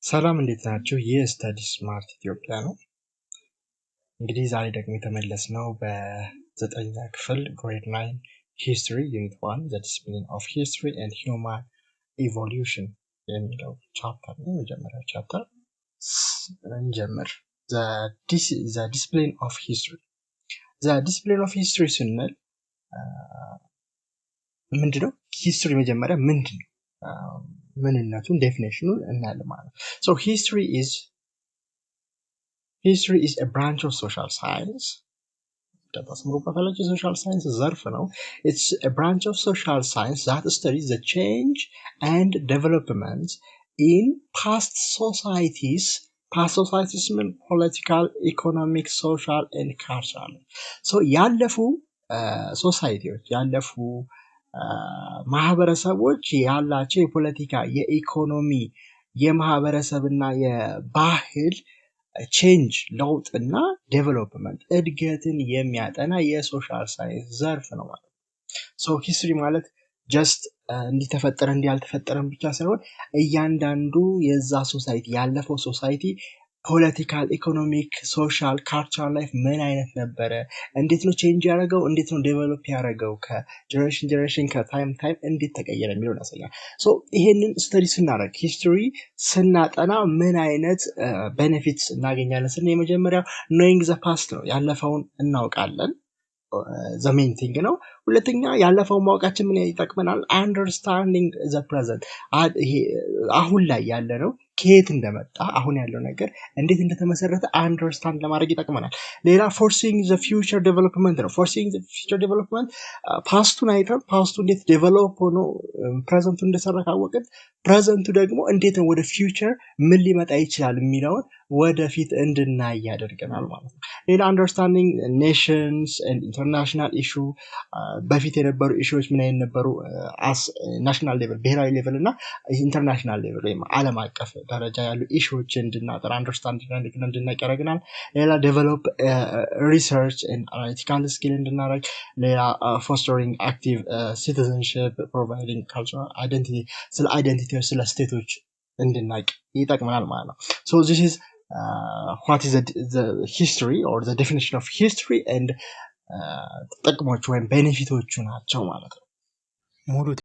ሰላም እንዴት ናችሁ? ይህ ስታዲ ስማርት ኢትዮጵያ ነው። እንግዲህ ዛሬ ደግሞ የተመለስነው በ9ኛ ክፍል ግሬድ 9 ሂስትሪ ዩኒት 1 the discipline of history and human evolution የሚለው ቻፕተር ነው። የመጀመሪያው ቻፕተር እንጀምር። the discipline of history ስንል ምንድነው? ሂስትሪ መጀመሪያ ምንድነው? ምንነቱን ዴፊኒሽኑን እናያለን ማለት ነው። So history is a branch of social science. social science ዘርፍ ነው. It's a branch of social science that studies the change and development in past societies mean political, economic, social and cultural. So ያለፉ ሶሳይቲዎች ያለፉ ማህበረሰቦች ያላቸው የፖለቲካ የኢኮኖሚ የማህበረሰብና የባህል ቼንጅ ለውጥና ዴቨሎፕመንት እድገትን የሚያጠና የሶሻል ሳይንስ ዘርፍ ነው ማለት ነው። ሶ ሂስትሪ ማለት ጀስት እንዲተፈጠረ እንዲያልተፈጠረም ብቻ ሳይሆን እያንዳንዱ የዛ ሶሳይቲ ያለፈው ሶሳይቲ ፖለቲካል፣ ኢኮኖሚክ፣ ሶሻል፣ ካልቸራል ላይፍ ምን አይነት ነበረ፣ እንዴት ነው ቼንጅ ያደረገው፣ እንዴት ነው ዴቨሎፕ ያደረገው፣ ከጀነሬሽን ከታይም እንዴት ተቀየረ የሚለውን ያሳያል። ሶ ይሄንን ስተዲ ስናደርግ ሂስትሪ ስናጠና ምን አይነት ቤኔፊትስ እናገኛለን ስንል የመጀመሪያው knowing the past ነው፣ ያለፈውን እናውቃለን። the main thing ነው። ሁለተኛ ያለፈውን ማወቃችን ምን ይጠቅመናል? understanding the present አሁን ላይ ያለ ነው ከየት እንደመጣ አሁን ያለው ነገር እንዴት እንደተመሰረተ አንደርስታንድ ለማድረግ ይጠቅመናል። ሌላ foreseeing the future development ነው። foreseeing the future development ፓስቱን አይተን ፓስቱ እንዴት ዴቨሎፕ ሆኖ ፕሬዘንቱ እንደሰራ ካወቅን ፕሬዘንቱ ደግሞ እንዴት ነው ወደ ፊውቸር ምን ሊመጣ ይችላል የሚለውን ወደፊት እንድናይ ያደርገናል ማለት ነው። ሌላ understanding nations and international issue በፊት የነበሩ ኢሹዎች ምን አይነት ነበሩ ናሽናል ሌቨል ብሔራዊ ሌቨል እና ኢንተርናሽናል ሌቨል ወይም ዓለም አቀፍ ደረጃ ያሉ ኢሹዎች እንድናጠራ አንደርስታንድ እንድናቅ ያደርገናል። ሌላ ዴቨሎፕ ሪሰርች ኤንድ አናሊቲካል ስኪል እንድናደርግ፣ ሌላ ፎስተሪንግ አክቲቭ ሲቲዘንሺፕ ፕሮቫይዲንግ ካልቸራል አይደንቲቲ ስለ አይደንቲቲዎች ስለ ስቴቶች እንድናቅ ይጠቅመናል ማለት ነው። ሶ this is what is the history or the definition of history and ጥቅሞቹ ወይም ቤኔፊቶቹ ናቸው ማለት ነው። ሙሉ